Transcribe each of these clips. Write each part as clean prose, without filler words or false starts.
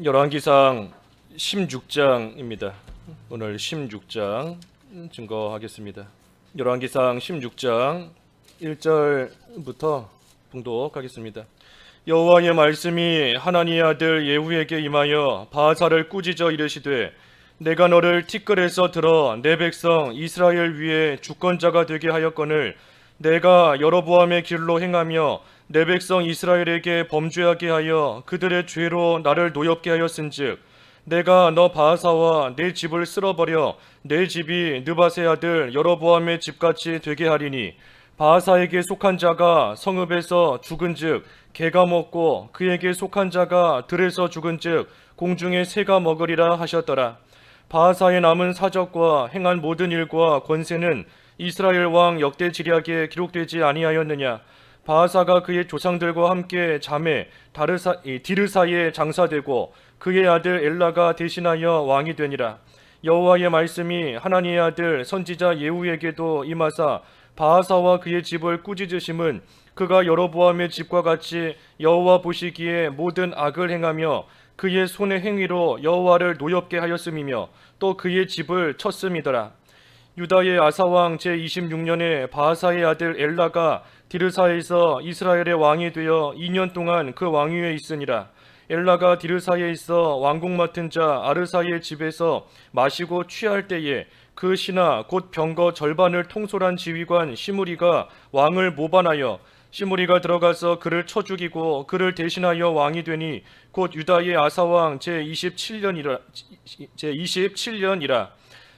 열왕기상 16장입니다. 오늘 16장 증거하겠습니다. 열왕기상 16장 1절부터 봉독하겠습니다. 여호와의 말씀이 하나니의 아들 예후에게 임하여 바하사를 꾸짖어 이르시되 내가 너를 티끌에서 들어 내 백성 이스라엘 위에 주권자가 되게 하였거늘 내가 여로보암의 길로 행하며 내 백성 이스라엘에게 범죄하게 하여 그들의 죄로 나를 노엽게 하였은즉 내가 너 바하사와 내 집을 쓸어버려 내 집이 느밧의 아들 여로보암의 집같이 되게 하리니 바하사에게 속한 자가 성읍에서 죽은즉 개가 먹고 그에게 속한 자가 들에서 죽은즉 공중의 새가 먹으리라 하셨더라. 바하사의 남은 사적과 행한 모든 일과 권세는 이스라엘 왕 역대 지략에 기록되지 아니하였느냐. 바하사가 그의 조상들과 함께 잠에 디르사에 장사되고 그의 아들 엘라가 대신하여 왕이 되니라. 여호와의 말씀이 하나니의 아들 선지자 예후에게도 임하사 바하사와 그의 집을 꾸짖으심은 그가 여로보암의 집과 같이 여호와 보시기에 모든 악을 행하며 그의 손의 행위로 여호와를 노엽게 하였음이며 또 그의 집을 쳤음이더라. 유다의 아사왕 제26년에 바하사의 아들 엘라가 디르사에서 이스라엘의 왕이 되어 2년 동안 그 왕위에 있으니라. 엘라가 디르사에 있어 왕궁 맡은 자 아르사의 집에서 마시고 취할 때에 그 신하 곧 병거 절반을 통솔한 지휘관 시므리가 왕을 모반하여 시므리가 들어가서 그를 쳐 죽이고 그를 대신하여 왕이 되니 곧 유다의 아사왕 제27년이라.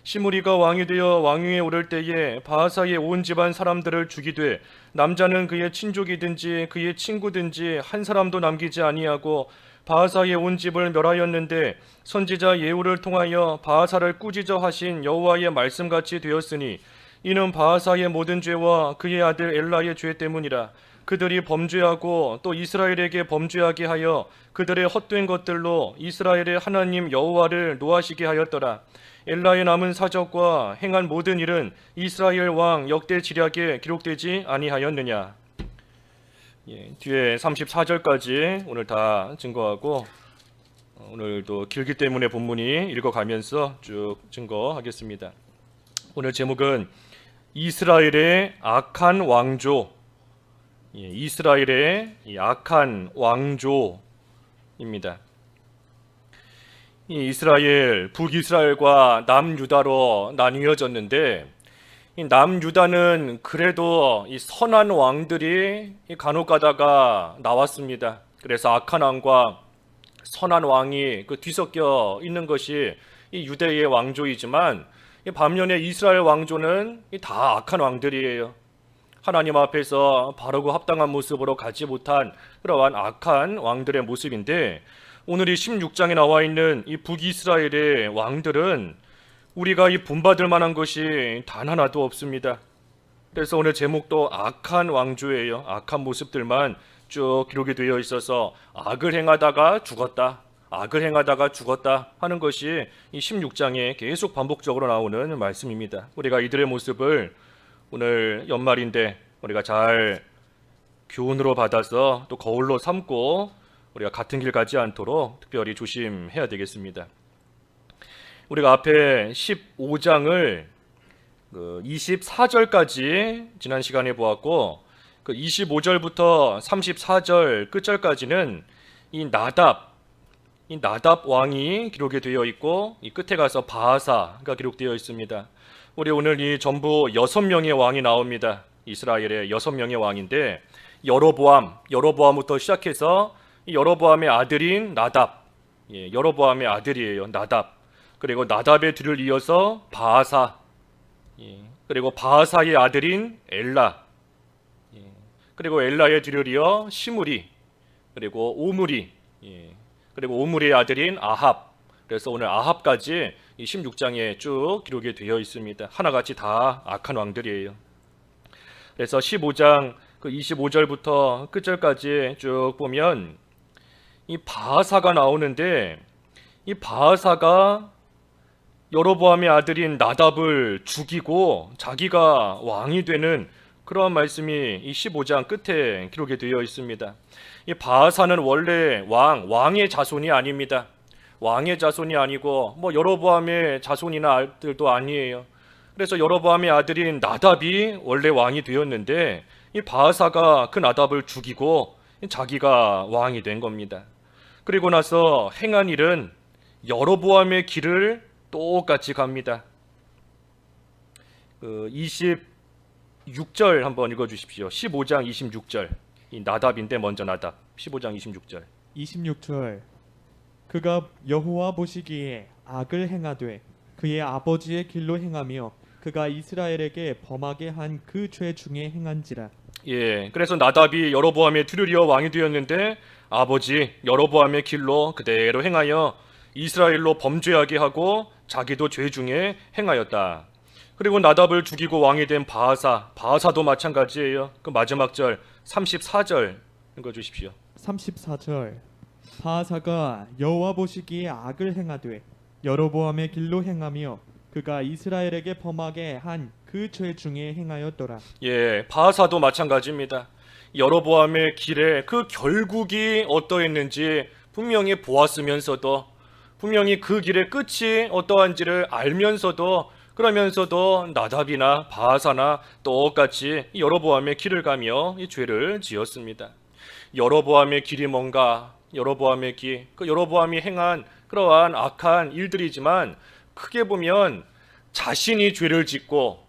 시므리가 왕이 되어 왕위에 오를 때에 바하사의 온 집안 사람들을 죽이되 남자는 그의 친족이든지 그의 친구든지 한 사람도 남기지 아니하고 바하사의 온 집을 멸하였는데 선지자 예후를 통하여 바하사를 꾸짖어 하신 여호와의 말씀같이 되었으니 이는 바하사의 모든 죄와 그의 아들 엘라의 죄 때문이라. 그들이 범죄하고 또 이스라엘에게 범죄하게 하여 그들의 헛된 것들로 이스라엘의 하나님 여호와를 노하시게 하였더라. 엘라의 남은 사적과 행한 모든 일은 이스라엘 왕 역대 지략에 기록되지 아니하였느냐. 뒤에 34절까지 오늘 다 증거하고 오늘도 길기 때문에 본문이 읽어가면서 쭉 증거하겠습니다. 오늘 제목은 이스라엘의 악한 왕조, 이스라엘의 악한 왕조입니다. 이스라엘, 북이스라엘과 남유다로 나뉘어졌는데 이 남유다는 그래도 이 선한 왕들이 간혹 가다가 나왔습니다. 그래서 악한 왕과 선한 왕이 그 뒤섞여 있는 것이 이 유대의 왕조이지만 반면에 이스라엘 왕조는 다 악한 왕들이에요. 하나님 앞에서 바르고 합당한 모습으로 가지 못한 그러한 악한 왕들의 모습인데 오늘 이 16장에 나와 있는 이 북이스라엘의 왕들은 우리가 이 본받을 만한 것이 단 하나도 없습니다. 그래서 오늘 제목도 악한 왕조예요. 악한 모습들만 쭉 기록이 되어 있어서 악을 행하다가 죽었다, 악을 행하다가 죽었다 하는 것이 이 16장에 계속 반복적으로 나오는 말씀입니다. 우리가 이들의 모습을 오늘 연말인데 우리가 잘 교훈으로 받아서 또 거울로 삼고 우리가 같은 길 가지 않도록 특별히 조심해야 되겠습니다. 우리가 앞에 15장을 24절까지 지난 시간에 보았고 그 25절부터 34절 끝절까지는 이 나답 왕이 기록이 되어 있고 이 끝에 가서 바하사가 기록되어 있습니다. 우리 오늘 이 전부 6명의 왕이 나옵니다. 이스라엘의 6명의 왕인데 여로보암부터 시작해서 이 여로보암의 아들인 나답, 여로보암의 아들이에요. 나답. 그리고 나답의 뒤를 이어서 바하사, 그리고 바하사의 아들인 엘라, 그리고 엘라의 뒤를 이어 시므리, 그리고 오므리, 그리고 오므리의 아들인 아합. 그래서 오늘 아합까지 이 16장에 쭉 기록이 되어 있습니다. 하나같이 다 악한 왕들이에요. 그래서 15장 그 25절부터 끝절까지 쭉 보면 이 바하사가 나오는데 이 바하사가 여로보암의 아들인 나답을 죽이고 자기가 왕이 되는 그러한 말씀이 이 15장 끝에 기록이 되어 있습니다. 이 바하사는 원래 왕의 자손이 아닙니다. 왕의 자손이 아니고 뭐 여로보암의 자손이나 아들도 아니에요. 그래서 여로보암의 아들인 나답이 원래 왕이 되었는데 이 바하사가 그 나답을 죽이고 자기가 왕이 된 겁니다. 그리고 나서 행한 일은 여로보암의 길을 똑같이 갑니다. 26절 한번 읽어주십시오. 15장 26절. 이 나답인데 먼저 나답. 15장 26절. 26절 그가 여호와 보시기에 악을 행하되 그의 아버지의 길로 행하며 그가 이스라엘에게 범하게 한 그 죄 중에 행한지라. 예, 그래서 나답이 여로보암의 두르리어 왕이 되었는데 아버지 여로보암의 길로 그대로 행하여 이스라엘로 범죄하게 하고 자기도 죄 중에 행하였다. 그리고 나답을 죽이고 왕이 된 바하사도 마찬가지예요. 그 마지막 절 34절 읽어주십시오. 34절 바하사가 여호와 보시기에 악을 행하되 여로보암의 길로 행하며 그가 이스라엘에게 범하게 한 그 죄 중에 행하였더라. 예, 바하사도 마찬가지입니다. 여로보암의 길에 그 결국이 어떠했는지 분명히 보았으면서도 분명히 그 길의 끝이 어떠한지를 알면서도 그러면서도 나답이나 바하사나 똑같이 여로보암의 길을 가며 이 죄를 지었습니다. 여로보암의 길이 뭔가? 여로보암의 길, 그 여로보암이 행한 그러한 악한 일들이지만 크게 보면 자신이 죄를 짓고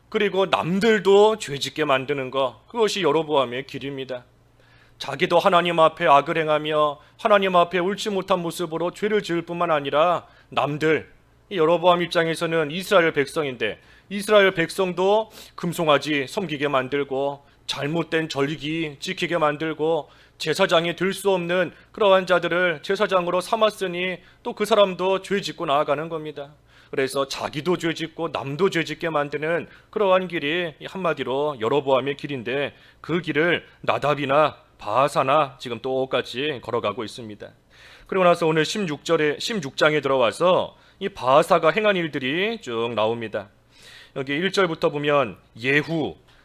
그리고 남들도 죄 짓게 만드는 것, 그것이 여로보암의 길입니다. 자기도 하나님 앞에 악을 행하며 하나님 앞에 옳지 못한 모습으로 죄를 지을 뿐만 아니라 남들, 여로보암 입장에서는 이스라엘 백성인데 이스라엘 백성도 금송아지 섬기게 만들고 잘못된 절기 지키게 만들고 제사장이 될 수 없는 그러한 자들을 제사장으로 삼았으니 또 그 사람도 죄 짓고 나아가는 겁니다. 그래서 자기도 죄 짓고 남도 죄 짓게 만드는 그러한 길이 한마디로 여로보암의 길인데 그 길을 나답이나 바하사나 지금 똑같이 걸어가고 있습니다. 그리고 나서 오늘 16장에 들어와서 이 바하사가 행한 일들이 쭉 나옵니다. 여기 1절부터 보면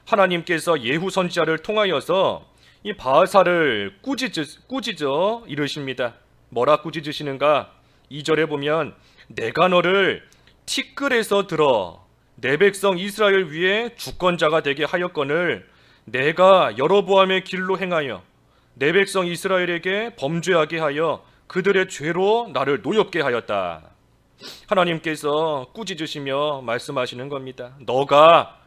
하나님께서 예후 선지자를 통하여서 이 바하사를 꾸짖어 이르십니다. 뭐라 꾸짖으시는가? 2절에 보면 내가 너를 티끌에서 들어 내 백성 이스라엘 위에 주권자가 되게 하였거늘 내가 여로보암의 길로 행하여 내 백성 이스라엘에게 범죄하게 하여 그들의 죄로 나를 노엽게 하였다. 하나님께서 꾸짖으시며 말씀하시는 겁니다. 너가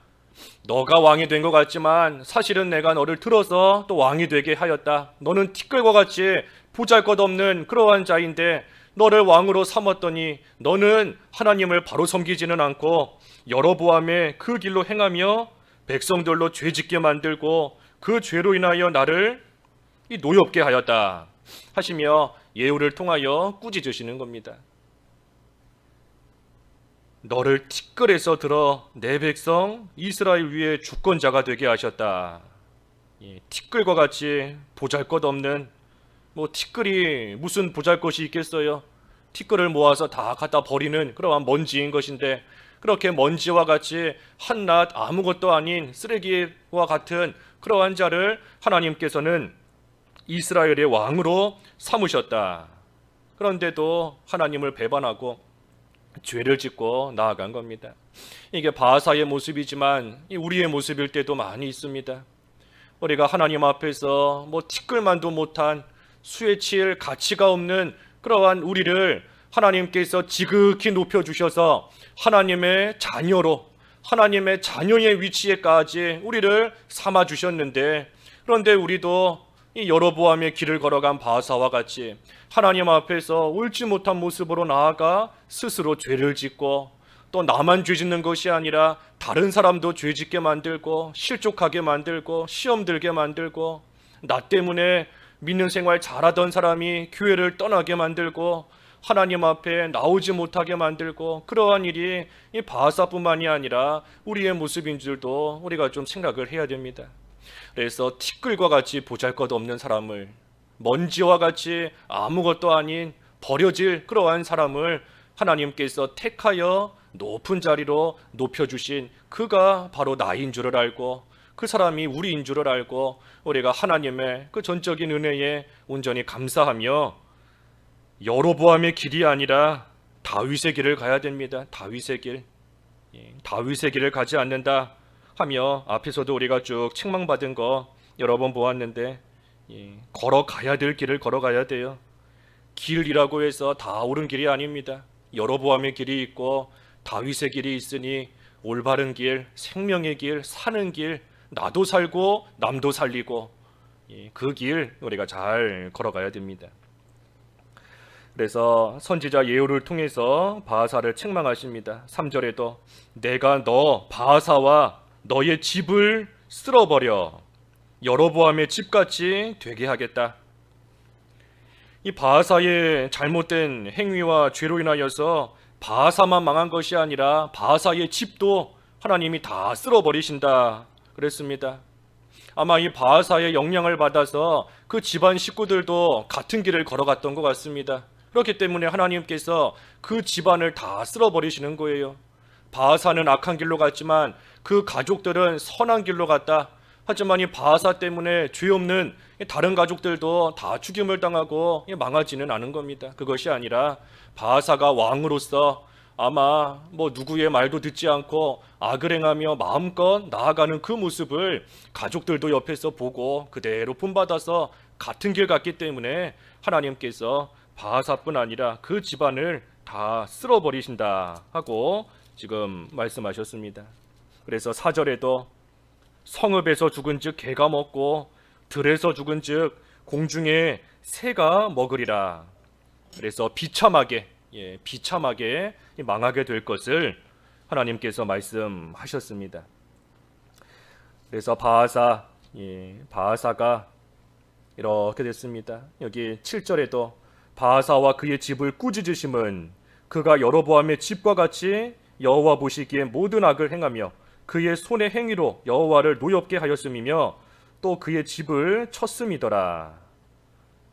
왕이 된 것 같지만 사실은 내가 너를 들어서 또 왕이 되게 하였다. 너는 티끌과 같이 보잘것없는 그러한 자인데 너를 왕으로 삼았더니 너는 하나님을 바로 섬기지는 않고 여로보암의 그 길로 행하며 백성들로 죄짓게 만들고 그 죄로 인하여 나를 노엽게 하였다 하시며 예후를 통하여 꾸짖으시는 겁니다. 너를 티끌에서 들어 내 백성 이스라엘 위에 주권자가 되게 하셨다. 티끌과 같이 보잘것없는 티끌이 무슨 보잘것이 있겠어요? 티끌을 모아서 다 갖다 버리는 그러한 먼지인 것인데 그렇게 먼지와 같이 한낱 아무것도 아닌 쓰레기와 같은 그러한 자를 하나님께서는 이스라엘의 왕으로 삼으셨다. 그런데도 하나님을 배반하고 죄를 짓고 나아간 겁니다. 이게 바하사의 모습이지만 우리의 모습일 때도 많이 있습니다. 우리가 하나님 앞에서 티끌만도 못한 수에 칠 가치가 없는 그러한 우리를 하나님께서 지극히 높여주셔서 하나님의 자녀로 하나님의 자녀의 위치에까지 우리를 삼아주셨는데 그런데 우리도 이 여로보암의 길을 걸어간 바하사와 같이 하나님 앞에서 옳지 못한 모습으로 나아가 스스로 죄를 짓고 또 나만 죄 짓는 것이 아니라 다른 사람도 죄 짓게 만들고 실족하게 만들고 시험 들게 만들고 나 때문에 믿는 생활 잘하던 사람이 교회를 떠나게 만들고 하나님 앞에 나오지 못하게 만들고 그러한 일이 이 바하사뿐만이 아니라 우리의 모습인 줄도 우리가 좀 생각을 해야 됩니다. 그래서 티끌과 같이 보잘것없는 사람을 먼지와 같이 아무것도 아닌 버려질 그러한 사람을 하나님께서 택하여 높은 자리로 높여주신 그가 바로 나인 줄을 알고 그 사람이 우리인 줄을 알고 우리가 하나님의 그 전적인 은혜에 온전히 감사하며 여로보암의 길이 아니라 다윗의 길을 가야 됩니다. 다윗의 길. 다윗의 길을 가지 않는다 하며 앞에서도 우리가 쭉 책망받은 거 여러 번 보았는데 걸어가야 될 길을 걸어가야 돼요. 길이라고 해서 다 옳은 길이 아닙니다. 여로보암의 길이 있고 다윗의 길이 있으니 올바른 길, 생명의 길, 사는 길, 나도 살고 남도 살리고 그 길 우리가 잘 걸어가야 됩니다. 그래서 선지자 예후를 통해서 바하사를 책망하십니다. 3절에도 내가 너 바하사와 너의 집을 쓸어버려 여로보암의 집같이 되게 하겠다. 이 바하사의 잘못된 행위와 죄로 인하여서 바하사만 망한 것이 아니라 바하사의 집도 하나님이 다 쓸어버리신다 그랬습니다. 아마 이 바하사의 영향을 받아서 그 집안 식구들도 같은 길을 걸어갔던 것 같습니다. 그렇기 때문에 하나님께서 그 집안을 다 쓸어버리시는 거예요. 바하사는 악한 길로 갔지만 그 가족들은 선한 길로 갔다. 하지만 이 바하사 때문에 죄 없는 다른 가족들도 다 죽임을 당하고 망하지는 않은 겁니다. 그것이 아니라 바하사가 왕으로서 아마 누구의 말도 듣지 않고 악을 행하며 마음껏 나아가는 그 모습을 가족들도 옆에서 보고 그대로 본받아서 같은 길 갔기 때문에 하나님께서 바하사뿐 아니라 그 집안을 다 쓸어버리신다 하고 지금 말씀하셨습니다. 그래서 4절에도 성읍에서 죽은즉 개가 먹고 들에서 죽은즉 공중에 새가 먹으리라. 그래서 비참하게 망하게 될 것을 하나님께서 말씀하셨습니다. 그래서 바하사가 이렇게 됐습니다. 여기 7절에도 바하사와 그의 집을 꾸짖으심은 그가 여로보암의 집과 같이 여호와 보시기에 모든 악을 행하며 그의 손의 행위로 여호와를 노엽게 하였음이며 또 그의 집을 쳤음이더라.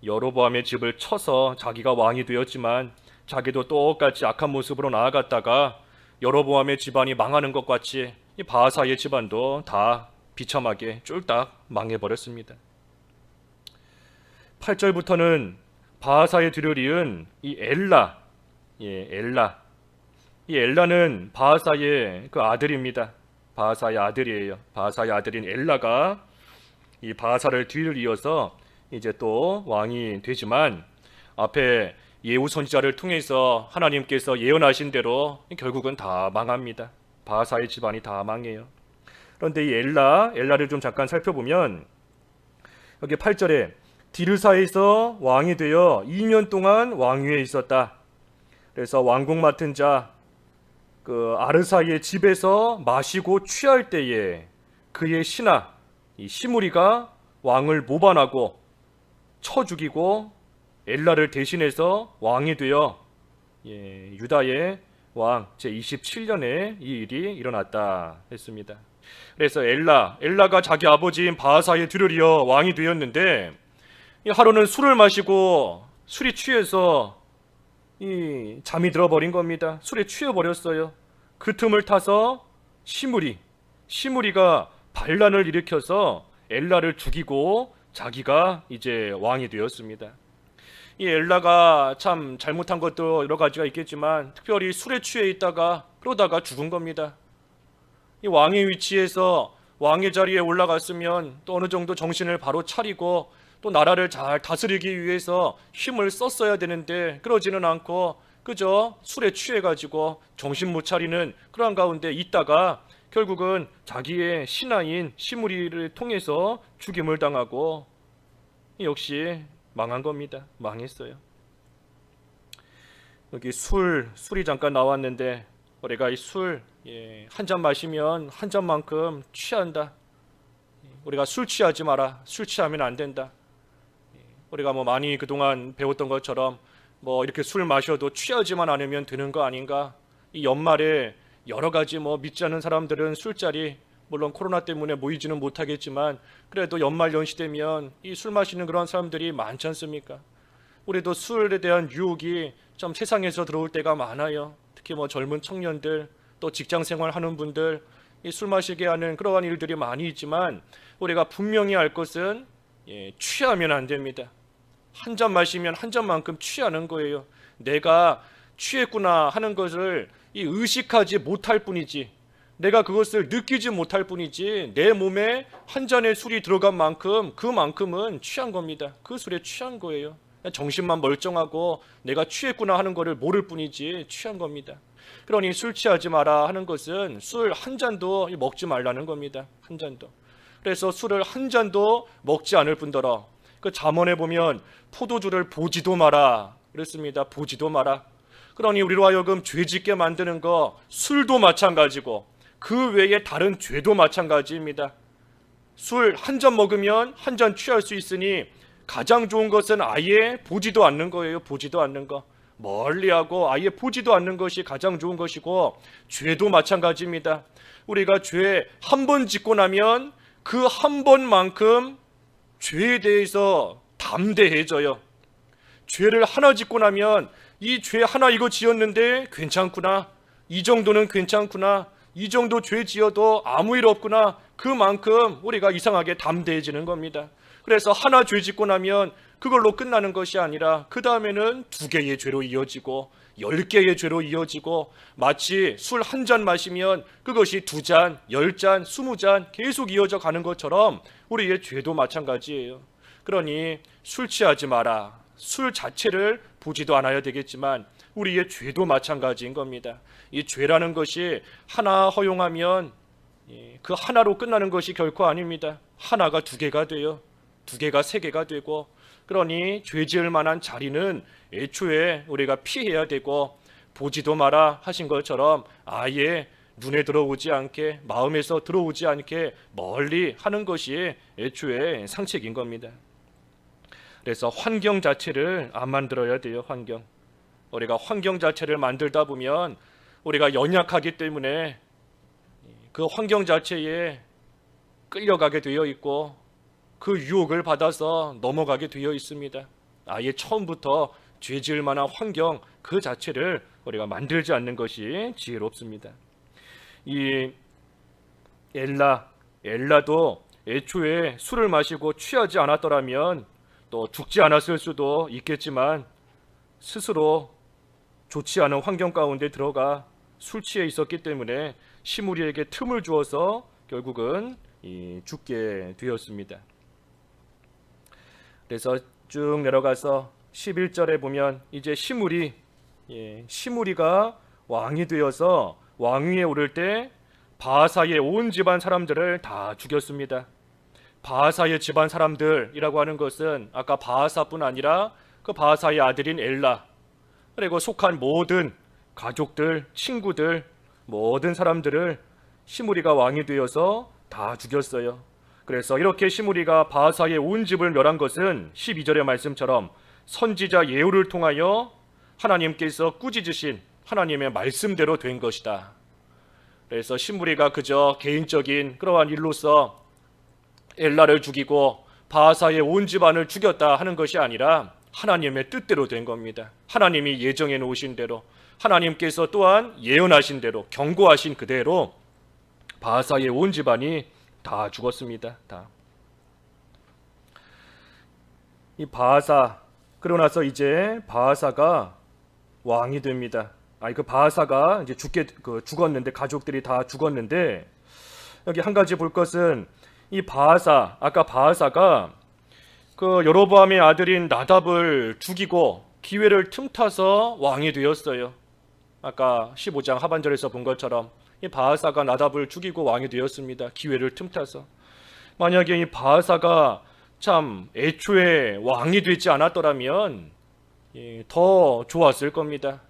여로보암의 집을 쳐서 자기가 왕이 되었지만 자기도 똑같이 악한 모습으로 나아갔다가 여로보암의 집안이 망하는 것 같이 이 바하사의 집안도 다 비참하게 쫄딱 망해버렸습니다. 8절부터는 바하사의 뒤를 이은 이 엘라. 이 엘라는 바하사의 그 아들입니다. 바하사의 아들이에요. 바하사의 아들인 엘라가 이 바하사를 뒤를 이어서 이제 또 왕이 되지만 앞에 예후 선지자를 통해서 하나님께서 예언하신 대로 결국은 다 망합니다. 바하사의 집안이 다 망해요. 그런데 이 엘라를 좀 잠깐 살펴보면 여기 8절에 디르사에서 왕이 되어 2년 동안 왕위에 있었다. 그래서 왕궁 맡은 자 그 아르사의 집에서 마시고 취할 때에 그의 신하 이 시므리가 왕을 모반하고 쳐 죽이고 엘라를 대신해서 왕이 되어 유다의 왕 제27년에 이 일이 일어났다 했습니다. 그래서 엘라가 자기 아버지인 바하사의 뒤를 이어 왕이 되었는데 하루는 술을 마시고 술이 취해서 잠이 들어버린 겁니다. 술에 취해버렸어요. 그 틈을 타서 시므리가 반란을 일으켜서 엘라를 죽이고 자기가 이제 왕이 되었습니다. 이 엘라가 참 잘못한 것도 여러 가지가 있겠지만 특별히 술에 취해 있다가 그러다가 죽은 겁니다. 이 왕의 위치에서 왕의 자리에 올라갔으면 또 어느 정도 정신을 바로 차리고 또 나라를 잘 다스리기 위해서 힘을 썼어야 되는데 그러지는 않고 그저 술에 취해가지고 정신 못 차리는 그런 가운데 있다가 결국은 자기의 신하인 시므리를 통해서 죽임을 당하고 역시 망한 겁니다. 망했어요. 여기 술이 잠깐 나왔는데 우리가 이 술 한 잔 마시면 한 잔만큼 취한다. 우리가 술 취하지 마라. 술 취하면 안 된다. 우리가 많이 그동안 배웠던 것처럼 이렇게 술 마셔도 취하지만 않으면 되는 거 아닌가? 이 연말에 여러 가지 믿지 않는 사람들은 술자리 물론 코로나 때문에 모이지는 못하겠지만 그래도 연말 연시 되면 이 술 마시는 그런 사람들이 많지 않습니까? 우리도 술에 대한 유혹이 좀 세상에서 들어올 때가 많아요. 특히 젊은 청년들 또 직장 생활하는 분들 이 술 마시게 하는 그러한 일들이 많이 있지만 우리가 분명히 알 것은 취하면 안 됩니다. 한 잔 마시면 한 잔만큼 취하는 거예요. 내가 취했구나 하는 것을 의식하지 못할 뿐이지, 내가 그것을 느끼지 못할 뿐이지, 내 몸에 한 잔의 술이 들어간 만큼 그만큼은 취한 겁니다. 그 술에 취한 거예요. 정신만 멀쩡하고 내가 취했구나 하는 것을 모를 뿐이지 취한 겁니다. 그러니 술 취하지 마라 하는 것은 술 한 잔도 먹지 말라는 겁니다. 한 잔도. 그래서 술을 한 잔도 먹지 않을 뿐더러 그 잠언에 보면 포도주를 보지도 마라 그랬습니다. 보지도 마라. 그러니 우리로 하여금 죄짓게 만드는 거 술도 마찬가지고 그 외에 다른 죄도 마찬가지입니다. 술 한 잔 먹으면 한 잔 취할 수 있으니 가장 좋은 것은 아예 보지도 않는 거예요. 보지도 않는 거. 멀리하고 아예 보지도 않는 것이 가장 좋은 것이고, 죄도 마찬가지입니다. 우리가 죄 한 번 짓고 나면 그 한 번만큼 죄에 대해서 담대해져요. 죄를 하나 짓고 나면 이 죄 하나 이거 지었는데 괜찮구나, 이 정도는 괜찮구나, 이 정도 죄 지어도 아무 일 없구나, 그만큼 우리가 이상하게 담대해지는 겁니다. 그래서 하나 죄 짓고 나면 그걸로 끝나는 것이 아니라 그 다음에는 2개의 죄로 이어지고 10개의 죄로 이어지고, 마치 술 한 잔 마시면 그것이 2잔, 10잔, 20잔 계속 이어져 가는 것처럼 우리의 죄도 마찬가지예요. 그러니 술 취하지 마라. 술 자체를 보지도 않아야 되겠지만 우리의 죄도 마찬가지인 겁니다. 이 죄라는 것이 하나 허용하면 그 하나로 끝나는 것이 결코 아닙니다. 하나가 2개가 돼요. 2개가 3개가 되고, 그러니 죄 지을 만한 자리는 애초에 우리가 피해야 되고, 보지도 마라 하신 것처럼 아예 눈에 들어오지 않게, 마음에서 들어오지 않게 멀리 하는 것이 애초에 상책인 겁니다. 그래서 환경 자체를 안 만들어야 돼요. 우리가 환경 자체를 만들다 보면 우리가 연약하기 때문에 그 환경 자체에 끌려가게 되어 있고 그 유혹을 받아서 넘어가게 되어 있습니다. 아예 처음부터 죄 지을 만한 환경 그 자체를 우리가 만들지 않는 것이 지혜롭습니다. 이 엘라도 애초에 술을 마시고 취하지 않았더라면 또 죽지 않았을 수도 있겠지만 스스로 좋지 않은 환경 가운데 들어가 술 취해 있었기 때문에 시므리에게 틈을 주어서 결국은 죽게 되었습니다. 그래서 쭉 내려가서 11절에 보면 이제 시므리가 왕이 되어서 왕위에 오를 때 바하사의 온 집안 사람들을 다 죽였습니다. 바하사의 집안 사람들이라고 하는 것은 아까 바하사뿐 아니라 그 바하사의 아들인 엘라, 그리고 속한 모든 가족들, 친구들, 모든 사람들을 시므리가 왕이 되어서 다 죽였어요. 그래서 이렇게 시므리가 바하사의 온 집을 멸한 것은 12절의 말씀처럼 선지자 예후를 통하여 하나님께서 꾸짖으신 하나님의 말씀대로 된 것이다. 그래서 시므리가 그저 개인적인 그러한 일로서 엘라를 죽이고 바하사의 온 집안을 죽였다 하는 것이 아니라 하나님의 뜻대로 된 겁니다. 하나님이 예정해 놓으신 대로, 하나님께서 또한 예언하신 대로, 경고하신 그대로 바하사의 온 집안이 다 죽었습니다. 다. 이 바하사, 그러고 나서 이제 바하사가 왕이 됩니다. 그 바하사가 이제 죽었는데, 가족들이 다 죽었는데, 여기 한 가지 볼 것은 이 바하사, 아까 바하사가 그 여로보암의 아들인 나답을 죽이고 기회를 틈타서 왕이 되었어요. 아까 15장 하반절에서 본 것처럼 이 바하사가 나답을 죽이고 왕이 되었습니다. 기회를 틈타서. 만약에 이 바하사가 참 애초에 왕이 되지 않았더라면 더 좋았을 겁니다.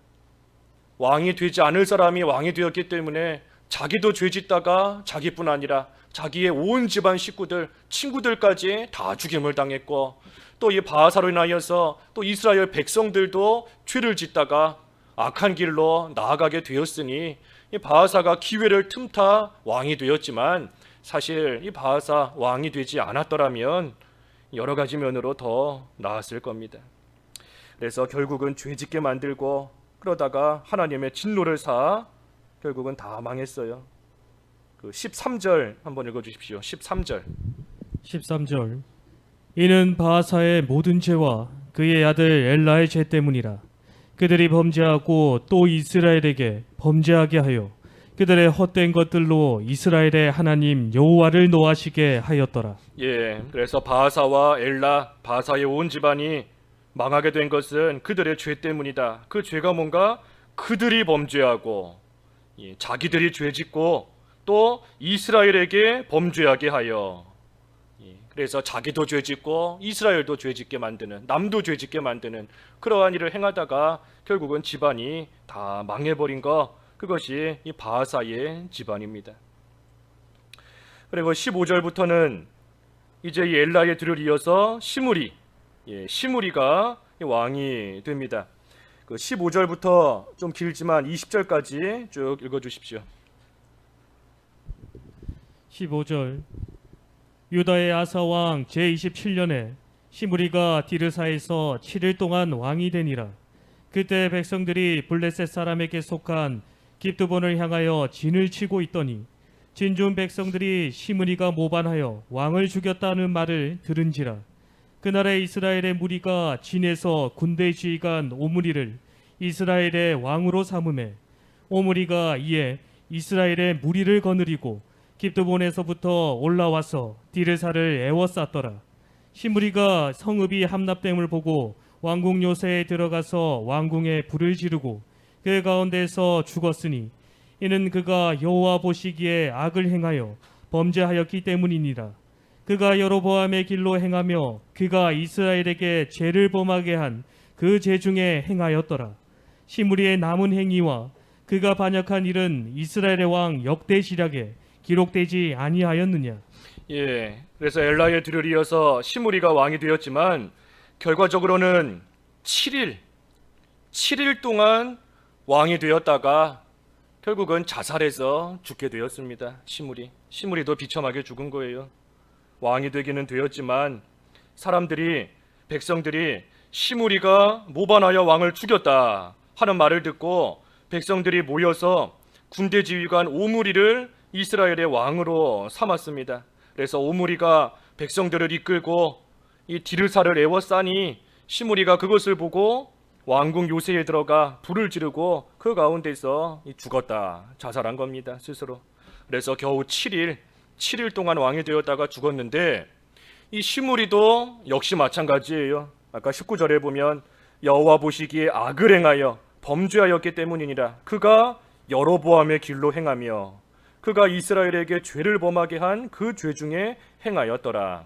왕이 되지 않을 사람이 왕이 되었기 때문에 자기도 죄짓다가 자기뿐 아니라 자기의 온 집안 식구들, 친구들까지 다 죽임을 당했고, 또 이 바하사로 인하여서 또 이스라엘 백성들도 죄를 짓다가 악한 길로 나아가게 되었으니 이 바하사가 기회를 틈타 왕이 되었지만, 사실 이 바하사 왕이 되지 않았더라면 여러 가지 면으로 더 나았을 겁니다. 그래서 결국은 죄짓게 만들고, 그러다가 하나님의 진노를 사 결국은 다 망했어요. 그 13절 한번 읽어주십시오. 13절. 13절. 이는 바하사의 모든 죄와 그의 아들 엘라의 죄 때문이라. 그들이 범죄하고 또 이스라엘에게 범죄하게 하여 그들의 헛된 것들로 이스라엘의 하나님 여호와를 노하시게 하였더라. 예, 그래서 바하사와 엘라, 바하사의 온 집안이 망하게 된 것은 그들의 죄 때문이다. 그 죄가 뭔가 그들이 범죄하고 자기들이 죄짓고 또 이스라엘에게 범죄하게 하여, 그래서 자기도 죄짓고 이스라엘도 죄짓게 만드는, 남도 죄짓게 만드는 그러한 일을 행하다가 결국은 집안이 다 망해버린 것, 그것이 이 바하사의 집안입니다. 그리고 15절부터는 이제 이 엘라의 뒤를 이어서 시므리, 시므리가 왕이 됩니다. 그 15절부터 좀 길지만 20절까지 쭉 읽어주십시오. 15절. 유다의 아사 왕 제27년에 시므리가 디르사에서 7일 동안 왕이 되니라. 그때 백성들이 블레셋 사람에게 속한 깁드본을 향하여 진을 치고 있더니 진중 백성들이 시므리가 모반하여 왕을 죽였다는 말을 들은지라. 그날에 이스라엘의 무리가 진에서 군대 지휘관 오므리를 이스라엘의 왕으로 삼음해 오므리가 이에 이스라엘의 무리를 거느리고 깁드본에서부터 올라와서 디르사를 에워쌌더라. 시므리가 성읍이 함납됨을 보고 왕궁 요새에 들어가서 왕궁에 불을 지르고 그 가운데서 죽었으니 이는 그가 여호와 보시기에 악을 행하여 범죄하였기 때문이니라. 그가 여로보암의 길로 행하며 그가 이스라엘에게 죄를 범하게 한 그 죄 중에 행하였더라. 시므리의 남은 행위와 그가 반역한 일은 이스라엘의 왕 역대 시략에 기록되지 아니하였느냐. 예, 그래서 엘라의 뒤를 이어서 시므리가 왕이 되었지만 결과적으로는 7일 동안 왕이 되었다가 결국은 자살해서 죽게 되었습니다. 시므리도 비참하게 죽은 거예요. 왕이 되기는 되었지만 백성들이 시므리가 모반하여 왕을 죽였다 하는 말을 듣고 백성들이 모여서 군대 지휘관 오므리를 이스라엘의 왕으로 삼았습니다. 그래서 오므리가 백성들을 이끌고 이 디르사를 에워싸니 시므리가 그것을 보고 왕궁 요새에 들어가 불을 지르고 그 가운데서 죽었다, 자살한 겁니다, 스스로. 그래서 겨우 7일 동안 왕이 되었다가 죽었는데 이 시므리도 역시 마찬가지예요. 아까 19절에 보면 여호와 보시기에 악을 행하여 범죄하였기 때문이니라. 그가 여로보암의 길로 행하며 그가 이스라엘에게 죄를 범하게 한 그 죄 중에 행하였더라.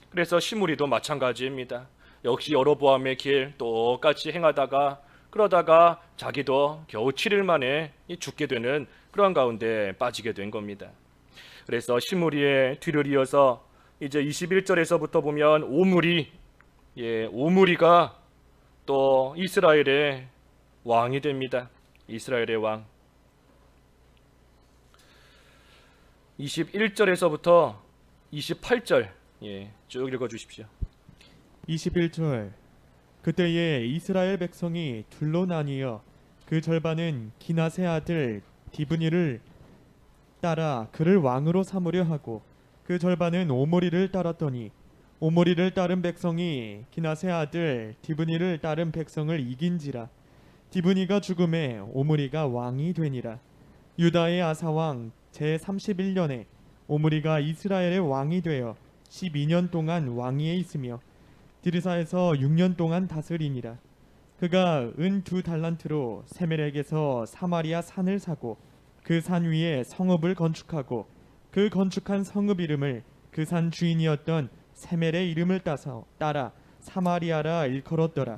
그래서 시므리도 마찬가지입니다. 역시 여로보암의 길 똑같이 행하다가 그러다가 자기도 겨우 7일 만에 죽게 되는 그런 가운데 빠지게 된 겁니다. 그래서 시므리의 뒤를 이어서 이제 21절에서부터 보면 오므리가 또 이스라엘의 왕이 됩니다. 이스라엘의 왕. 21절에서부터 28절 쭉 읽어주십시오. 21절. 그때에 이스라엘 백성이 둘로 나뉘어 그 절반은 기낫의 아들 디브니를 따라 그를 왕으로 삼으려 하고 그 절반은 오므리를 따랐더니 오므리를 따른 백성이 기낫의 아들 디브니를 따른 백성을 이긴지라. 디브니가 죽음에 오므리가 왕이 되니라. 유다의 아사왕 제31년에 오므리가 이스라엘의 왕이 되어 12년 동안 왕위에 있으며 디르사에서 6년 동안 다스리니라. 그가 은 2달란트로 세멜에게서 사마리아 산을 사고 그 산 위에 성읍을 건축하고 그 건축한 성읍 이름을 그 산 주인이었던 세멜의 이름을 따라 사마리아라 일컬었더라.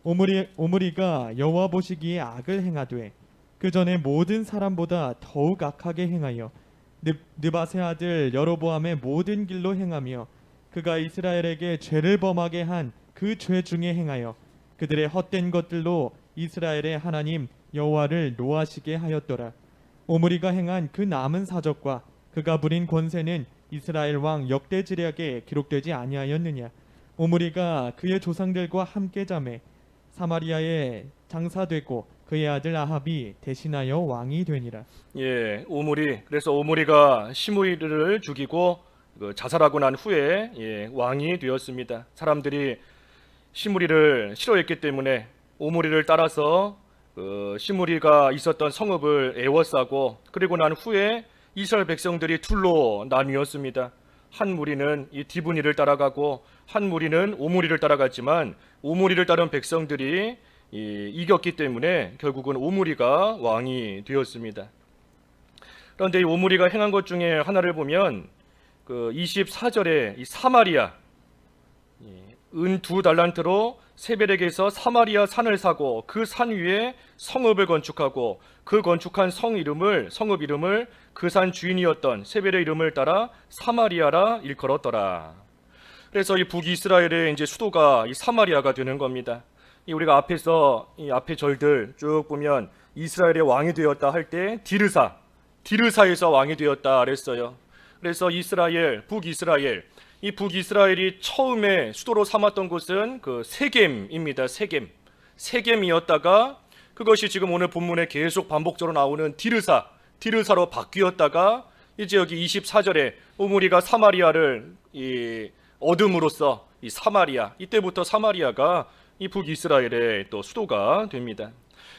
오므리가 여호와 보시기에 악을 행하되 그 전에 모든 사람보다 더욱 악하게 행하여 느밧의 아들 여로보암의 모든 길로 행하며 그가 이스라엘에게 죄를 범하게 한 그 죄 중에 행하여 그들의 헛된 것들로 이스라엘의 하나님 여호와를 노하시게 하였더라. 오므리가 행한 그 남은 사적과 그가 부린 권세는 이스라엘 왕 역대 지략에 기록되지 아니하였느냐. 오므리가 그의 조상들과 함께 잠에 사마리아에 장사되고 그의 아들 아합이 대신하여 왕이 되니라. 그래서 오므리가 시므리를 죽이고 자살하고 난 후에 왕이 되었습니다. 사람들이 시므리를 싫어했기 때문에 오므리를 따라서 시므리가 있었던 성읍을 에워싸고, 그리고 난 후에 이스라엘 백성들이 둘로 나뉘었습니다. 한 무리는 이 디브니를 따라가고 한 무리는 오므리를 따라갔지만, 오므리를 따른 백성들이 이겼기 때문에 결국은 오므리가 왕이 되었습니다. 그런데 이 오므리가 행한 것 중에 하나를 보면 24절에 이 사마리아, 은 2달란트로 세벨에게서 사마리아 산을 사고 그 산 위에 성읍을 건축하고 그 건축한 성읍 이름을 그 산 주인이었던 세벨의 이름을 따라 사마리아라 일컬었더라. 그래서 이 북이스라엘의 이제 수도가 이 사마리아가 되는 겁니다. 우리가 앞에서 이 앞에 절들 쭉 보면 이스라엘의 왕이 되었다 할 때 디르사에서 왕이 되었다 그랬어요. 그래서 북이스라엘, 이 북이스라엘이 처음에 수도로 삼았던 곳은 그 세겜입니다. 세겜이었다가 그것이 지금 오늘 본문에 계속 반복적으로 나오는 디르사로 바뀌었다가 이제 여기 24절에 오므리가 사마리아를 얻음으로써 이 사마리아, 이때부터 사마리아가 이 북이스라엘의 또 수도가 됩니다.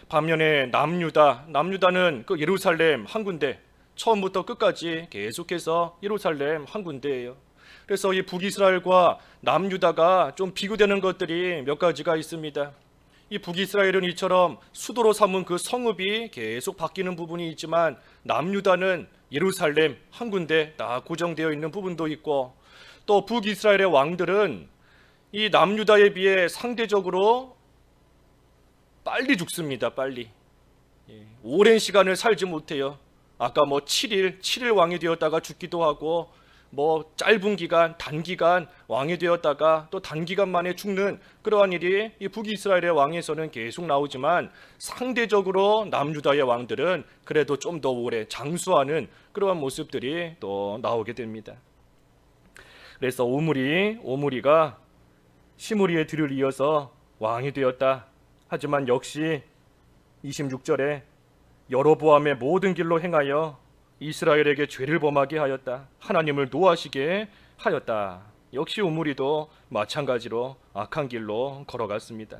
반면에 남유다는 그 예루살렘 한 군데, 처음부터 끝까지 계속해서 예루살렘 한 군데예요. 그래서 이 북이스라엘과 남유다가 좀 비교되는 것들이 몇 가지가 있습니다. 이 북이스라엘은 이처럼 수도로 삼은 그 성읍이 계속 바뀌는 부분이 있지만, 남유다는 예루살렘 한 군데 다 고정되어 있는 부분도 있고, 또 북이스라엘의 왕들은 이 남유다에 비해 상대적으로 빨리 죽습니다. 빨리. 오랜 시간을 살지 못해요. 아까 7일 왕이 되었다가 죽기도 하고, 짧은 기간, 단기간 왕이 되었다가 또 단기간 만에 죽는 그러한 일이 이 북이스라엘의 왕에서는 계속 나오지만, 상대적으로 남유다의 왕들은 그래도 좀 더 오래 장수하는 그러한 모습들이 또 나오게 됩니다. 그래서 오므리가 시므리의 뒤를 이어서 왕이 되었다. 하지만 역시 26절에 여로보암의 모든 길로 행하여 이스라엘에게 죄를 범하게 하였다. 하나님을 노하시게 하였다. 역시 오므리도 마찬가지로 악한 길로 걸어갔습니다.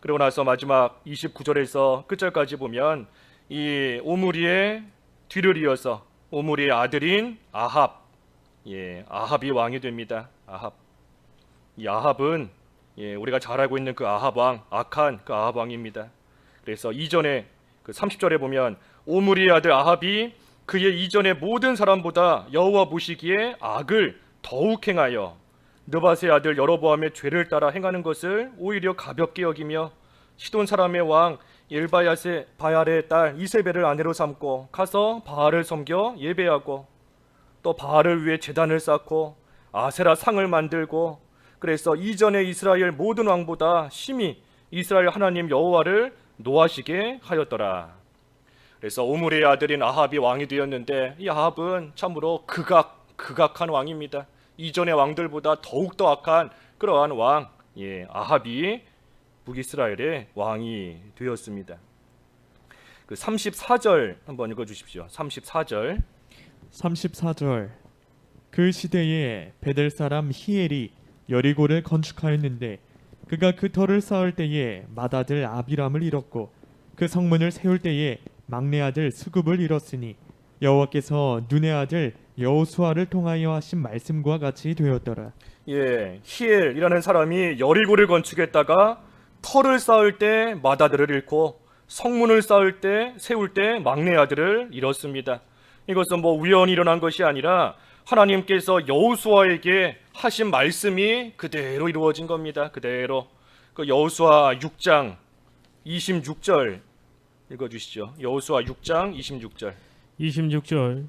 그리고 나서 마지막 29절에서 끝절까지 보면 이 오므리의 뒤를 이어서 오므리의 아들인 아합이 왕이 됩니다. 이 아합은 우리가 잘 알고 있는 그 아합 왕, 악한 그 아합 왕입니다. 그래서 이전에 그 30절에 보면 오므리의 아들 아합이 그의 이전의 모든 사람보다 여호와 보시기에 악을 더욱 행하여 느밧의 아들 여로보암의 죄를 따라 행하는 것을 오히려 가볍게 여기며 시돈 사람의 왕 바알의 딸 이세벨을 아내로 삼고 가서 바알을 섬겨 예배하고, 또 바알을 위해 제단을 쌓고 아세라 상을 만들고, 그래서 이전의 이스라엘 모든 왕보다 심히 이스라엘 하나님 여호와를 노하시게 하였더라. 그래서 오므리의 아들인 아합이 왕이 되었는데, 이 아합은 참으로 극악한 왕입니다. 이전의 왕들보다 더욱더 악한 그러한 왕, 아합이 북이스라엘의 왕이 되었습니다. 그 34절 한번 읽어주십시오. 34절. 그 시대에 베델 사람 히엘이 여리고를 건축하였는데, 그가 그 터를 쌓을 때에 맏아들 아비람을 잃었고 그 성문을 세울 때에 막내 아들 수굽을 잃었으니 여호와께서 눈의 아들 여호수아를 통하여 하신 말씀과 같이 되었더라. 히엘이라는 사람이 여리고를 건축했다가 터를 쌓을 때 맏아들을 잃고 성문을 세울 때 막내 아들을 잃었습니다. 이것은 우연히 일어난 것이 아니라 하나님께서 여호수아에게 하신 말씀이 그대로 이루어진 겁니다. 그대로. 그 여호수아 6장 26절 읽어주시죠. 여호수아 6장 26절. 26절.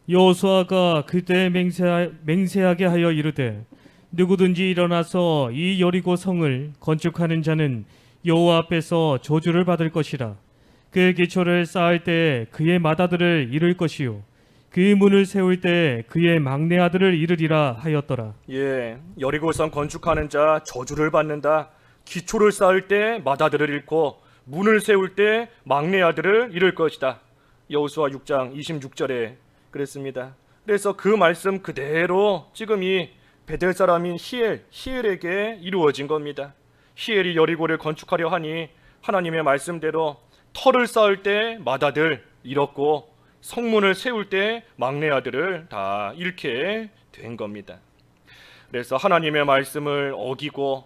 여호수아가 그때 맹세하게 하여 이르되 누구든지 일어나서 이 여리고 성을 건축하는 자는 여호와 앞에서 저주를 받을 것이라. 그 기초를 쌓을 때 그의 맏아들을 잃을 것이요 그 문을 세울 때 그의 막내 아들을 잃으리라 하였더라. 여리고성 건축하는 자 저주를 받는다. 기초를 쌓을 때 맏아들을 잃고 문을 세울 때 막내 아들을 잃을 것이다. 여호수아 6장 26절에 그랬습니다. 그래서 그 말씀 그대로 지금 이 베델 사람인 히엘에게 이루어진 겁니다. 히엘이 여리고를 건축하려 하니 하나님의 말씀대로 터를 쌓을 때 맏아들 잃었고 성문을 세울 때 막내 아들을 다 잃게 된 겁니다. 그래서 하나님의 말씀을 어기고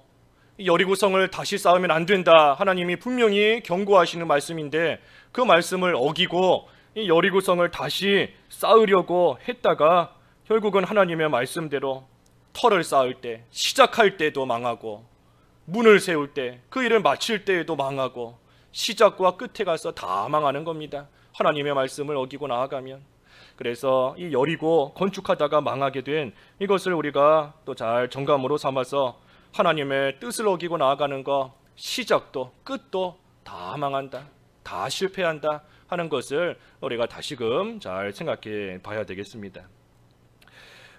여리고성을 다시 쌓으면 안 된다, 하나님이 분명히 경고하시는 말씀인데 그 말씀을 어기고 이 여리고성을 다시 쌓으려고 했다가 결국은 하나님의 말씀대로 터를 쌓을 때, 시작할 때도 망하고 문을 세울 때, 그 일을 마칠 때에도 망하고 시작과 끝에 가서 다 망하는 겁니다. 하나님의 말씀을 어기고 나아가면. 그래서 이 여리고 건축하다가 망하게 된 이것을 우리가 또 잘 정감으로 삼아서 하나님의 뜻을 어기고 나아가는 거, 시작도 끝도 다 망한다, 다 실패한다 하는 것을 우리가 다시금 잘 생각해 봐야 되겠습니다.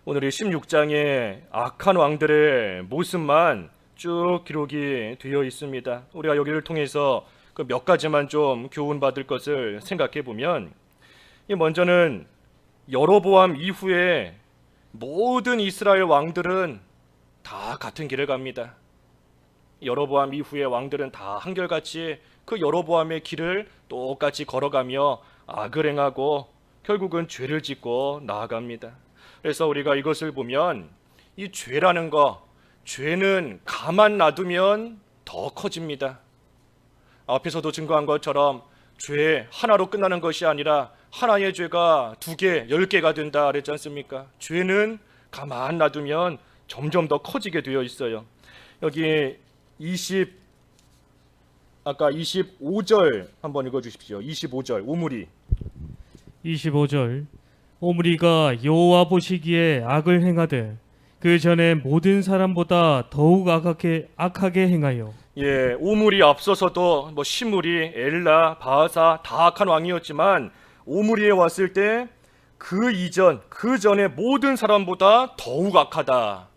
오늘 이 16장에 악한 왕들의 모습만 쭉 기록이 되어 있습니다. 우리가 여기를 통해서 그 몇 가지만 좀 교훈받을 것을 생각해 보면, 먼저는 여로보암 이후에 모든 이스라엘 왕들은 다 같은 길을 갑니다. 여로보암 이후의 왕들은 다 한결같이 그 여로보암의 길을 똑같이 걸어가며 악을 행하고 결국은 죄를 짓고 나아갑니다. 그래서 우리가 이것을 보면 이 죄라는 거, 죄는 가만 놔두면 더 커집니다. 앞에서도 증거한 것처럼 죄 하나로 끝나는 것이 아니라 하나의 죄가 2개, 10개가 된다 그랬지 않습니까? 죄는 가만 놔두면 점점 더 커지게 되어 있어요. 여기 25절 한번 읽어주십시오. 25절 오므리. 25절 오므리가 여호와 보시기에 악을 행하되 그 전에 모든 사람보다 더욱 악하게 행하여. 오므리 앞서서도 시므리, 엘라, 바하사 다 악한 왕이었지만 오므리에 왔을 때 그 이전, 그 전에 모든 사람보다 더욱 악하다.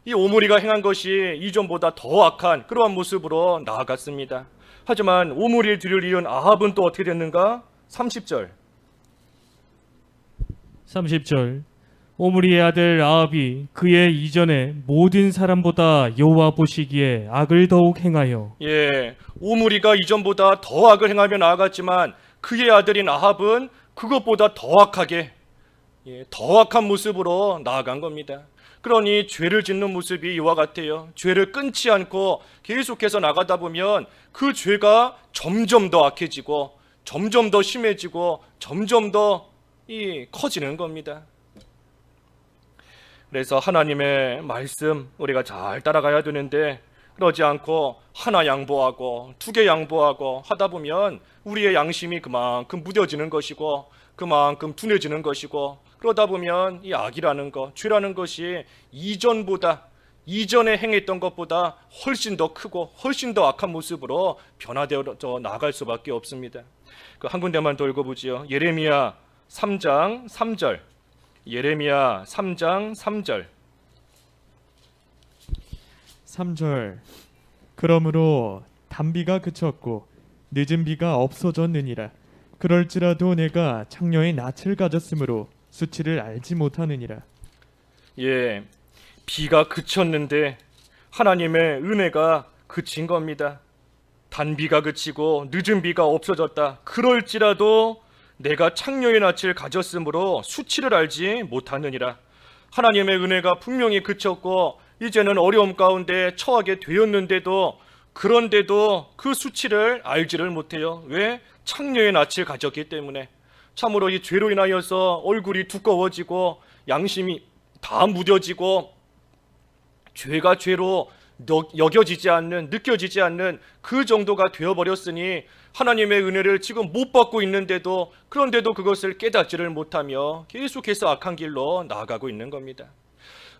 이 오므리가 행한 것이 이전보다 더 악한 그러한 모습으로 나아갔습니다. 하지만 오므리의 뒤를 이은 아합은 또 어떻게 됐는가? 30절. 오므리의 아들 아합이 그의 이전에 모든 사람보다 여호와 보시기에 악을 더욱 행하여. 오므리가 이전보다 더 악을 행하며 나아갔지만 그의 아들인 아합은 그것보다 더 악하게, 더 악한 모습으로 나아간 겁니다. 그러니 죄를 짓는 모습이 이와 같아요. 죄를 끊지 않고 계속해서 나가다 보면 그 죄가 점점 더 악해지고 점점 더 심해지고 점점 더 커지는 겁니다. 그래서 하나님의 말씀 우리가 잘 따라가야 되는데 그러지 않고 하나 양보하고 2개 양보하고 하다 보면 우리의 양심이 그만큼 무뎌지는 것이고 그만큼 둔해지는 것이고, 그러다 보면 이 악이라는 것, 죄라는 것이 이전에 행했던 것보다 훨씬 더 크고 훨씬 더 악한 모습으로 변화되어 나갈 수밖에 없습니다. 그 한 군데만 더 읽어보지요. 예레미야 3장 3절. 예레미야 3장 3절. 3절. 그러므로 단비가 그쳤고 늦은 비가 없어졌느니라. 그럴지라도 내가 창녀의 낯을 가졌으므로 수치를 알지 못하느니라. 비가 그쳤는데 하나님의 은혜가 그친 겁니다. 단비가 그치고 늦은 비가 없어졌다. 그럴지라도 내가 창녀의 낯을 가졌으므로 수치를 알지 못하느니라. 하나님의 은혜가 분명히 그쳤고 이제는 어려움 가운데 처하게 되었는데도, 그런데도 그 수치를 알지를 못해요. 왜? 창녀의 낯을 가졌기 때문에. 참으로 이 죄로 인하여서 얼굴이 두꺼워지고 양심이 다 무뎌지고 죄가 죄로 여겨지지 않는, 느껴지지 않는 그 정도가 되어버렸으니 하나님의 은혜를 지금 못 받고 있는데도, 그런데도 그것을 깨닫지를 못하며 계속해서 악한 길로 나아가고 있는 겁니다.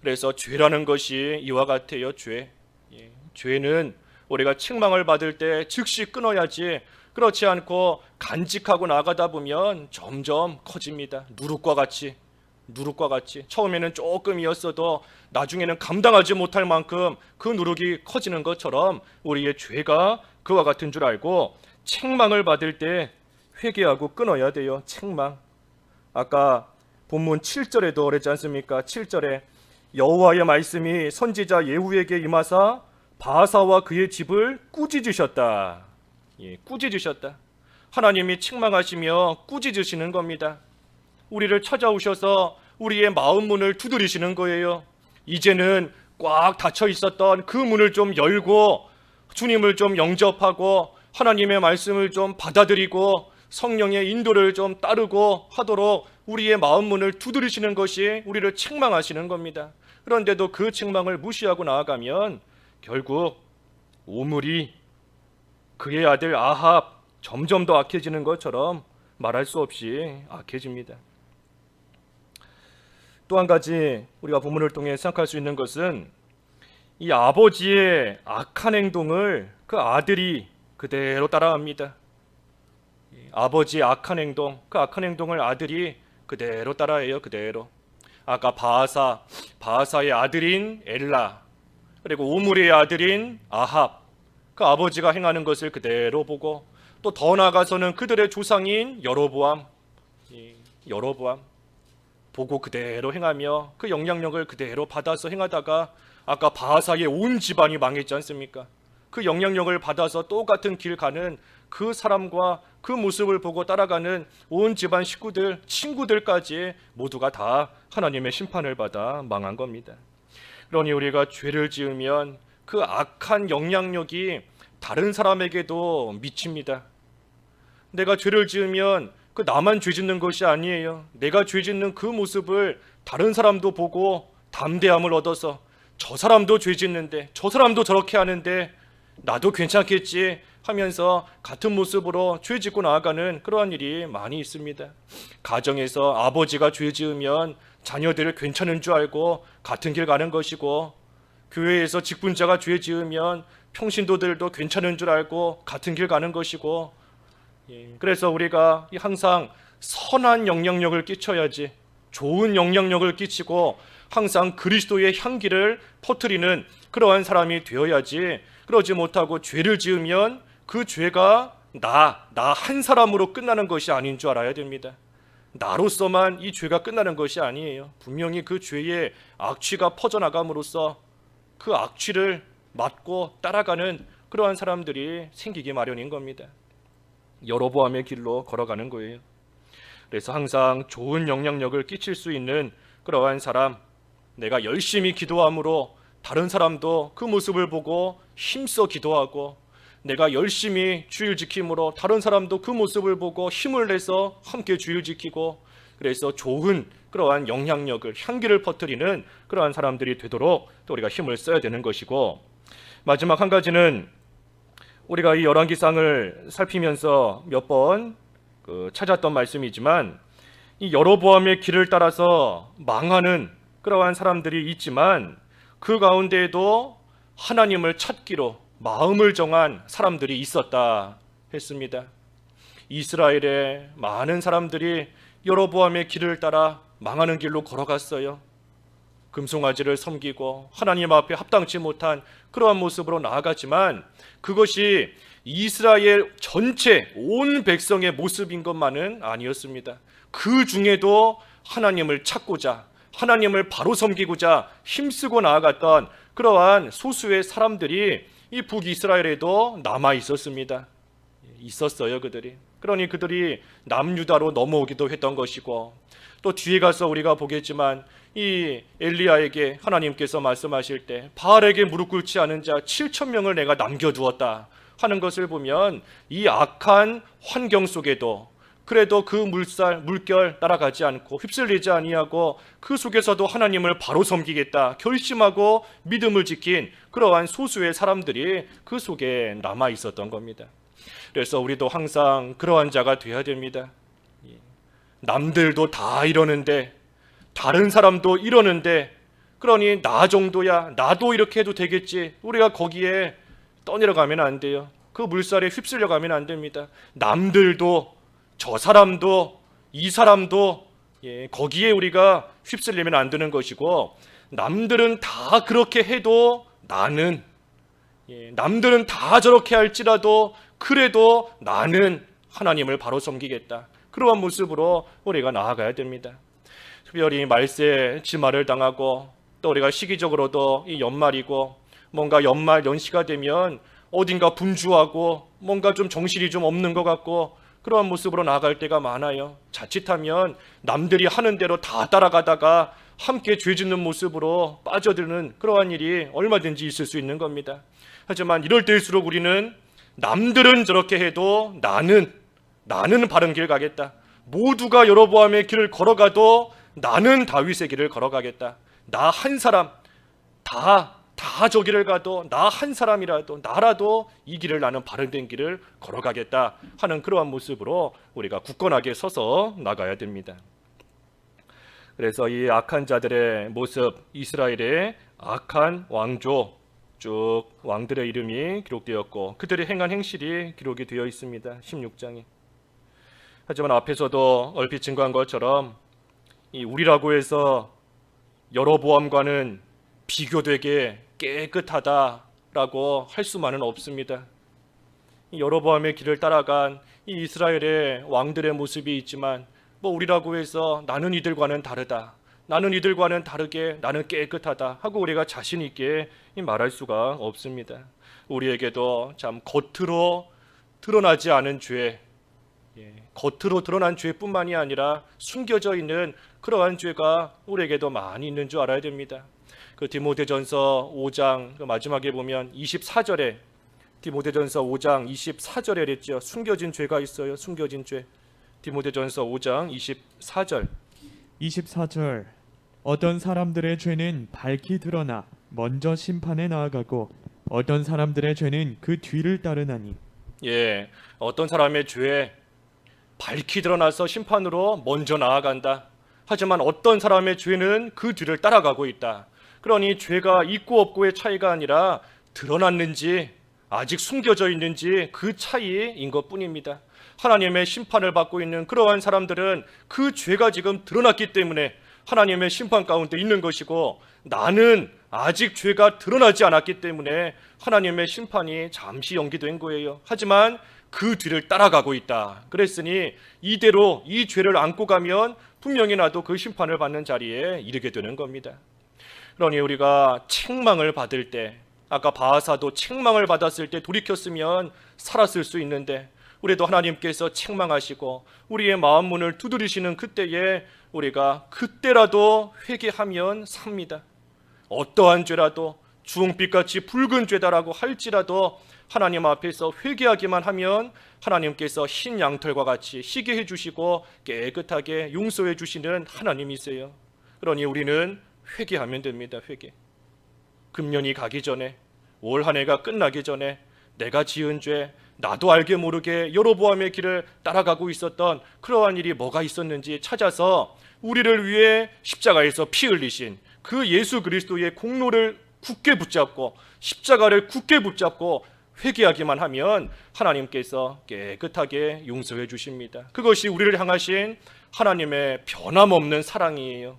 그래서 죄라는 것이 이와 같아요. 죄는 우리가 책망을 받을 때 즉시 끊어야지, 그렇지 않고 간직하고 나가다 보면 점점 커집니다. 누룩과 같이 처음에는 조금이었어도 나중에는 감당하지 못할 만큼 그 누룩이 커지는 것처럼 우리의 죄가 그와 같은 줄 알고 책망을 받을 때 회개하고 끊어야 돼요. 책망. 아까 본문 7절에도 그랬지 않습니까? 7절에 여호와의 말씀이 선지자 예후에게 임하사 바사와 그의 집을 꾸짖으셨다. 꾸짖으셨다. 하나님이 책망하시며 꾸짖으시는 겁니다. 우리를 찾아오셔서 우리의 마음 문을 두드리시는 거예요. 이제는 꽉 닫혀 있었던 그 문을 좀 열고 주님을 좀 영접하고 하나님의 말씀을 좀 받아들이고 성령의 인도를 좀 따르고 하도록 우리의 마음 문을 두드리시는 것이 우리를 책망하시는 겁니다. 그런데도 그 책망을 무시하고 나아가면 결국 오물이 그의 아들 아합 점점 더 악해지는 것처럼 말할 수 없이 악해집니다. 또 한 가지 우리가 본문을 통해 생각할 수 있는 것은 이 아버지의 악한 행동을 그 아들이 그대로 따라합니다. 아버지의 악한 행동, 그 악한 행동을 아들이 그대로 따라해요. 그대로. 아까 바하사의 아들인 엘라, 그리고 오므리의 아들인 아합, 그 아버지가 행하는 것을 그대로 보고, 또 더 나아가서는 그들의 조상인 여로보암 보고 그대로 행하며 그 영향력을 그대로 받아서 행하다가 아까 바하사의 온 집안이 망했지 않습니까? 그 영향력을 받아서 똑같은 길 가는 그 사람과 그 모습을 보고 따라가는 온 집안 식구들, 친구들까지 모두가 다 하나님의 심판을 받아 망한 겁니다. 그러니 우리가 죄를 지으면 그 악한 영향력이 다른 사람에게도 미칩니다. 내가 죄를 지으면 그 나만 죄 짓는 것이 아니에요. 내가 죄 짓는 그 모습을 다른 사람도 보고 담대함을 얻어서 저 사람도 죄 짓는데, 저 사람도 저렇게 하는데 나도 괜찮겠지 하면서 같은 모습으로 죄 짓고 나아가는 그러한 일이 많이 있습니다. 가정에서 아버지가 죄 지으면 자녀들을 괜찮은 줄 알고 같은 길 가는 것이고, 교회에서 직분자가 죄 지으면 평신도들도 괜찮은 줄 알고 같은 길 가는 것이고, 그래서 우리가 항상 선한 영향력을 끼쳐야지, 좋은 영향력을 끼치고 항상 그리스도의 향기를 퍼뜨리는 그러한 사람이 되어야지, 그러지 못하고 죄를 지으면 그 죄가 나 한 사람으로 끝나는 것이 아닌 줄 알아야 됩니다. 나로서만 이 죄가 끝나는 것이 아니에요. 분명히 그 죄의 악취가 퍼져나감으로써 그 악취를 맡고 따라가는 그러한 사람들이 생기기 마련인 겁니다. 여로보암의 길로 걸어가는 거예요. 그래서 항상 좋은 영향력을 끼칠 수 있는 그러한 사람, 내가 열심히 기도함으로 다른 사람도 그 모습을 보고 힘써 기도하고, 내가 열심히 주일 지킴으로 다른 사람도 그 모습을 보고 힘을 내서 함께 주일 지키고, 그래서 좋은 그러한 영향력을, 향기를 퍼뜨리는 그러한 사람들이 되도록 또 우리가 힘을 써야 되는 것이고, 마지막 한 가지는 우리가 이 열왕기상을 살피면서 몇 번 찾았던 말씀이지만, 이 여로보암의 길을 따라서 망하는 그러한 사람들이 있지만 그 가운데에도 하나님을 찾기로 마음을 정한 사람들이 있었다 했습니다. 이스라엘의 많은 사람들이 여로보암의 길을 따라 망하는 길로 걸어갔어요. 금송아지를 섬기고 하나님 앞에 합당치 못한 그러한 모습으로 나아갔지만, 그것이 이스라엘 전체 온 백성의 모습인 것만은 아니었습니다. 그 중에도 하나님을 찾고자, 하나님을 바로 섬기고자 힘쓰고 나아갔던 그러한 소수의 사람들이 이 북이스라엘에도 남아 있었습니다. 있었어요, 그들이. 그러니 그들이 남유다로 넘어오기도 했던 것이고, 또 뒤에 가서 우리가 보겠지만 이 엘리야에게 하나님께서 말씀하실 때 바알에게 무릎 꿇지 않은 자 7,000명을 내가 남겨두었다 하는 것을 보면, 이 악한 환경 속에도 그래도 그 물결 따라가지 않고 휩쓸리지 아니하고 그 속에서도 하나님을 바로 섬기겠다 결심하고 믿음을 지킨 그러한 소수의 사람들이 그 속에 남아 있었던 겁니다. 그래서 우리도 항상 그러한 자가 되어야 됩니다. 남들도 다 이러는데, 다른 사람도 이러는데, 그러니 나 정도야, 나도 이렇게 해도 되겠지, 우리가 거기에 떠내려가면 안 돼요. 그 물살에 휩쓸려 가면 안 됩니다. 남들도, 저 사람도, 이 사람도 거기에 우리가 휩쓸리면 안 되는 것이고, 남들은 다 그렇게 해도 나는, 남들은 다 저렇게 할지라도 그래도 나는 하나님을 바로 섬기겠다, 그러한 모습으로 우리가 나아가야 됩니다. 특별히 말세 지마를 당하고, 또 우리가 시기적으로도 이 연말이고 뭔가 연말 연시가 되면 어딘가 분주하고 뭔가 좀 정신이 좀 없는 것 같고 그러한 모습으로 나아갈 때가 많아요. 자칫하면 남들이 하는 대로 다 따라가다가 함께 죄 짓는 모습으로 빠져드는 그러한 일이 얼마든지 있을 수 있는 겁니다. 하지만 이럴 때일수록 우리는 남들은 저렇게 해도 나는 바른 길 가겠다. 모두가 여로보암의 길을 걸어가도 나는 다윗의 길을 걸어가겠다. 나 한 사람 다 저 길을 가도 나 한 사람이라도 나라도 이 길을 나는 바른된 길을 걸어가겠다 하는 그러한 모습으로 우리가 굳건하게 서서 나가야 됩니다. 그래서 이 악한 자들의 모습, 이스라엘의 악한 왕조 쭉 왕들의 이름이 기록되었고 그들이 행한 행실이 기록이 되어 있습니다. 16장에. 하지만 앞에서도 얼핏 증거한 것처럼 이 우리라고 해서 여로보암과는 비교되게 깨끗하다라고 할 수만은 없습니다. 이 여로보암의 길을 따라간 이 이스라엘의 왕들의 모습이 있지만 뭐 우리라고 해서 나는 이들과는 다르다, 나는 이들과는 다르게 나는 깨끗하다 하고 우리가 자신 있게 말할 수가 없습니다. 우리에게도 참 겉으로 드러나지 않은 죄, 겉으로 드러난 죄뿐만이 아니라 숨겨져 있는 그러한 죄가 우리에게도 많이 있는 줄 알아야 됩니다. 그 디모데전서 5장 그 마지막에 보면 24절에 디모데전서 5장 24절에 그랬죠. 숨겨진 죄가 있어요. 숨겨진 죄. 디모데전서 5장 24절. 24절 어떤 사람들의 죄는 밝히 드러나 먼저 심판에 나아가고 어떤 사람들의 죄는 그 뒤를 따르나니. 예, 어떤 사람의 죄 밝히 드러나서 심판으로 먼저 나아간다. 하지만 어떤 사람의 죄는 그 뒤를 따라가고 있다. 그러니 죄가 있고 없고의 차이가 아니라 드러났는지 아직 숨겨져 있는지 그 차이인 것뿐입니다. 하나님의 심판을 받고 있는 그러한 사람들은 그 죄가 지금 드러났기 때문에 하나님의 심판 가운데 있는 것이고, 나는 아직 죄가 드러나지 않았기 때문에 하나님의 심판이 잠시 연기된 거예요. 하지만 그 뒤를 따라가고 있다. 그랬으니 이대로 이 죄를 안고 가면 분명히 나도 그 심판을 받는 자리에 이르게 되는 겁니다. 그러니 우리가 책망을 받을 때, 아까 바하사도 책망을 받았을 때 돌이켰으면 살았을 수 있는데, 우리도 하나님께서 책망하시고 우리의 마음 문을 두드리시는 그때에 우리가 그때라도 회개하면 삽니다. 어떠한 죄라도 주홍빛같이 붉은 죄다라고 할지라도 하나님 앞에서 회개하기만 하면 하나님께서 흰 양털과 같이 희게 해주시고 깨끗하게 용서해 주시는 하나님이세요. 그러니 우리는 회개하면 됩니다. 회개. 금년이 가기 전에, 올 한 해가 끝나기 전에 내가 지은 죄, 나도 알게 모르게 여로보암의 길을 따라가고 있었던 그러한 일이 뭐가 있었는지 찾아서 우리를 위해 십자가에서 피 흘리신 그 예수 그리스도의 공로를 굳게 붙잡고 십자가를 굳게 붙잡고 회개하기만 하면 하나님께서 깨끗하게 용서해 주십니다. 그것이 우리를 향하신 하나님의 변함없는 사랑이에요.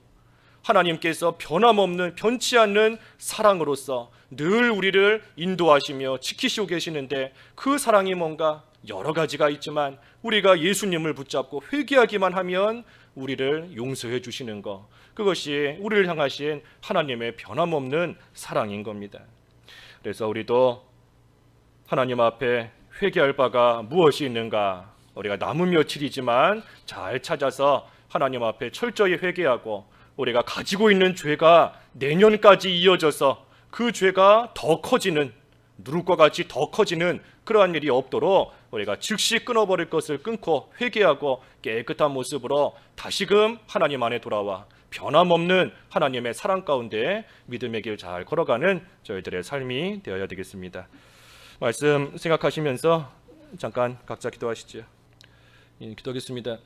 하나님께서 변함없는, 변치 않는 사랑으로서 늘 우리를 인도하시며 지키시고 계시는데, 그 사랑이 뭔가 여러 가지가 있지만 우리가 예수님을 붙잡고 회개하기만 하면 우리를 용서해 주시는 것, 그것이 우리를 향하신 하나님의 변함없는 사랑인 겁니다. 그래서 우리도 하나님 앞에 회개할 바가 무엇이 있는가, 우리가 남은 며칠이지만 잘 찾아서 하나님 앞에 철저히 회개하고, 우리가 가지고 있는 죄가 내년까지 이어져서 그 죄가 더 커지는, 누룩과 같이 더 커지는 그러한 일이 없도록 우리가 즉시 끊어버릴 것을 끊고 회개하고 깨끗한 모습으로 다시금 하나님 안에 돌아와 변함없는 하나님의 사랑 가운데 믿음의 길 잘 걸어가는 저희들의 삶이 되어야 되겠습니다. 말씀 생각하시면서 잠깐 각자 기도하시죠. 기도하겠습니다.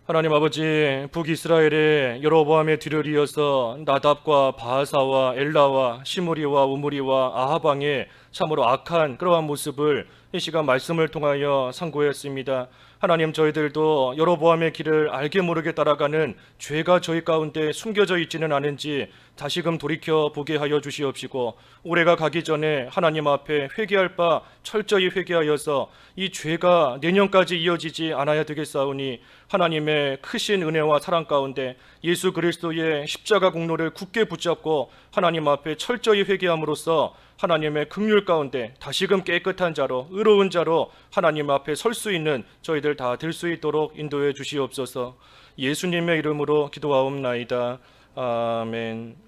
하나님 아버지, 북이스라엘의 여로보암의 뒤를 이어서 나답과 바하사와 엘라와 시므리와 우므리와 아하방의 참으로 악한 그러한 모습을 이 시간 말씀을 통하여 상고했습니다. 하나님, 저희들도 여로보암의 길을 알게 모르게 따라가는 죄가 저희 가운데 숨겨져 있지는 않은지 다시금 돌이켜 보게 하여 주시옵시고, 올해가 가기 전에 하나님 앞에 회개할 바 철저히 회개하여서 이 죄가 내년까지 이어지지 않아야 되겠사오니, 하나님의 크신 은혜와 사랑 가운데 예수 그리스도의 십자가 공로를 굳게 붙잡고 하나님 앞에 철저히 회개함으로써 하나님의 긍휼 가운데 다시금 깨끗한 자로, 의로운 자로 하나님 앞에 설 수 있는 저희들 다 될 수 있도록 인도해 주시옵소서. 예수님의 이름으로 기도하옵나이다. 아멘.